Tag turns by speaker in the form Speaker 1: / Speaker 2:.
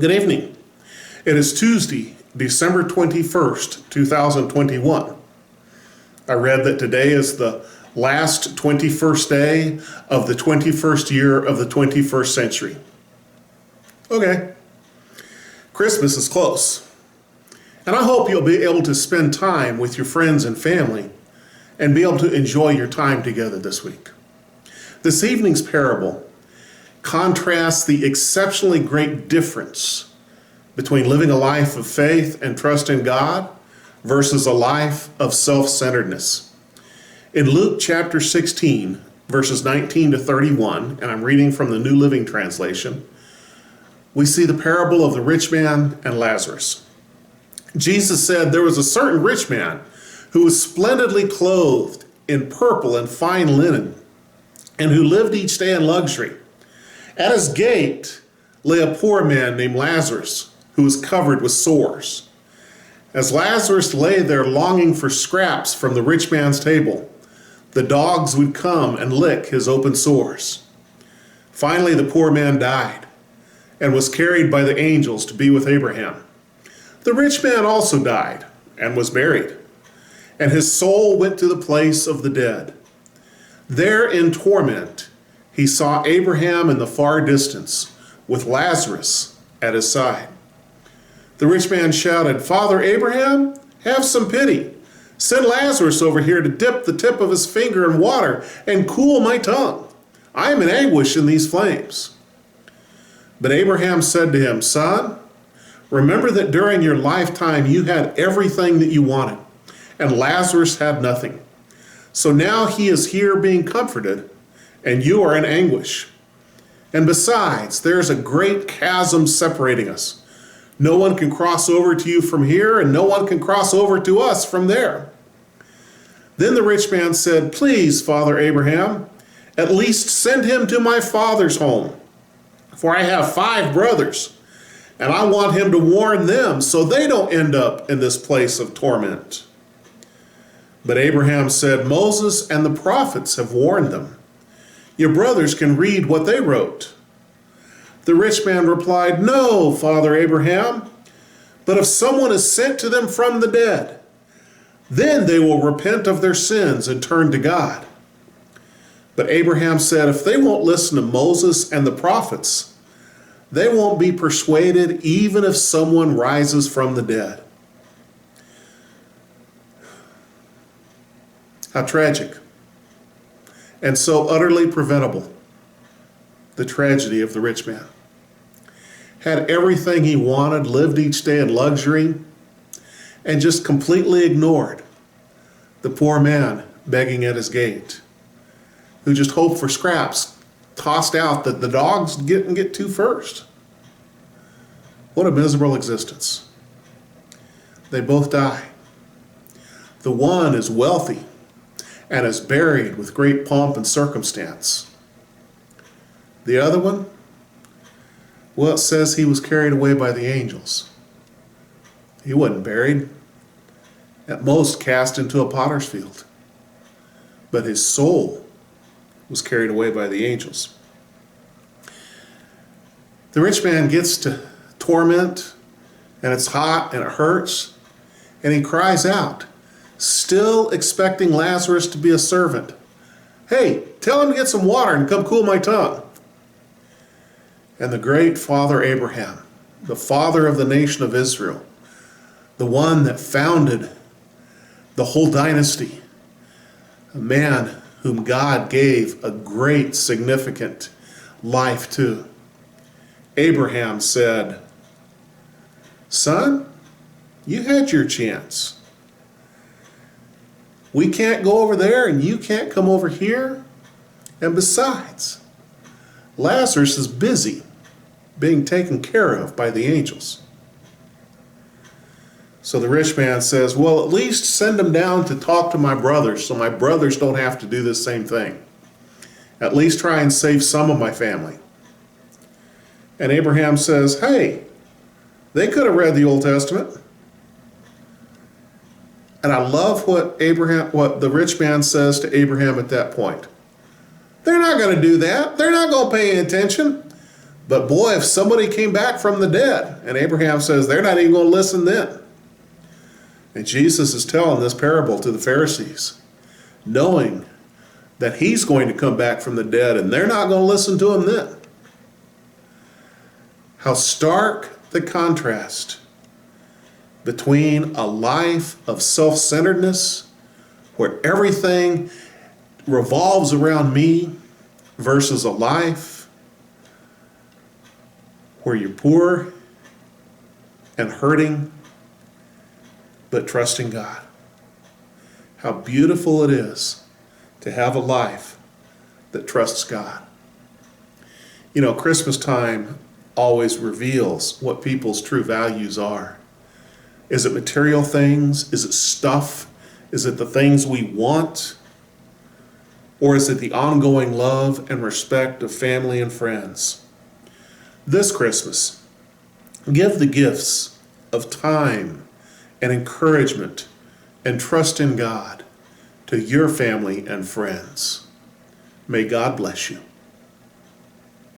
Speaker 1: Good evening. It is Tuesday, December 21st, 2021. I read that today is the last 21st day of the 21st year of the 21st century. Okay. Christmas is close. And I hope you'll be able to spend time with your friends and family and be able to enjoy your time together this week. This evening's parable contrasts the exceptionally great difference between living a life of faith and trust in God versus a life of self-centeredness. In Luke chapter 16, verses 19 to 31, and I'm reading from the New Living Translation, we see the parable of the rich man and Lazarus. Jesus said there was a certain rich man who was splendidly clothed in purple and fine linen, and who lived each day in luxury. At his gate lay a poor man named Lazarus, who was covered with sores. As Lazarus lay there longing for scraps from the rich man's table, the dogs would come and lick his open sores. Finally, the poor man died and was carried by the angels to be with Abraham. The rich man also died and was buried, and his soul went to the place of the dead. There in torment, he saw Abraham in the far distance with Lazarus at his side. The rich man shouted, "Father Abraham, have some pity. Send Lazarus over here to dip the tip of his finger in water and cool my tongue. I am in anguish in these flames." But Abraham said to him, "Son, remember that during your lifetime you had everything that you wanted, and Lazarus had nothing. So now he is here being comforted, and you are in anguish. And besides, there is a great chasm separating us. No one can cross over to you from here, and no one can cross over to us from there." Then the rich man said, "Please, Father Abraham, at least send him to my father's home. For I have 5 brothers, and I want him to warn them so they don't end up in this place of torment." But Abraham said, "Moses and the prophets have warned them. Your brothers can read what they wrote." The rich man replied, "No, Father Abraham, but if someone is sent to them from the dead, then they will repent of their sins and turn to God." But Abraham said, "If they won't listen to Moses and the prophets, they won't be persuaded even if someone rises from the dead." How tragic, and so utterly preventable, the tragedy of the rich man. Had everything he wanted, lived each day in luxury, and just completely ignored the poor man begging at his gate, who just hoped for scraps tossed out that the dogs didn't get to first. What a miserable existence. They both die. The one is wealthy and is buried with great pomp and circumstance. The other one, well, it says he was carried away by the angels. He wasn't buried, at most cast into a potter's field. But his soul was carried away by the angels. The rich man gets to torment, and it's hot and it hurts, and he cries out, still expecting Lazarus to be a servant. "Hey, tell him to get some water and come cool my tongue." And the great Father Abraham, the father of the nation of Israel, the one that founded the whole dynasty, a man whom God gave a great significant life to, Abraham said, "Son, you had your chance. We can't go over there and you can't come over here. And besides, Lazarus is busy being taken care of by the angels." So the rich man says, "Well, at least send him down to talk to my brothers so my brothers don't have to do this same thing. At least try and save some of my family." And Abraham says, "Hey, they could have read the Old Testament." And I love what the rich man says to Abraham at that point. They're not going to do that. They're not going to pay attention. But boy, if somebody came back from the dead, and Abraham says they're not even going to listen then. And Jesus is telling this parable to the Pharisees, knowing that he's going to come back from the dead and they're not going to listen to him then. How stark the contrast between a life of self-centeredness, where everything revolves around me, versus a life where you're poor and hurting, but trusting God. How beautiful it is to have a life that trusts God. You know, Christmas time always reveals what people's true values are. Is it material things? Is it stuff? Is it the things we want? Or is it the ongoing love and respect of family and friends? This Christmas, give the gifts of time and encouragement and trust in God to your family and friends. May God bless you.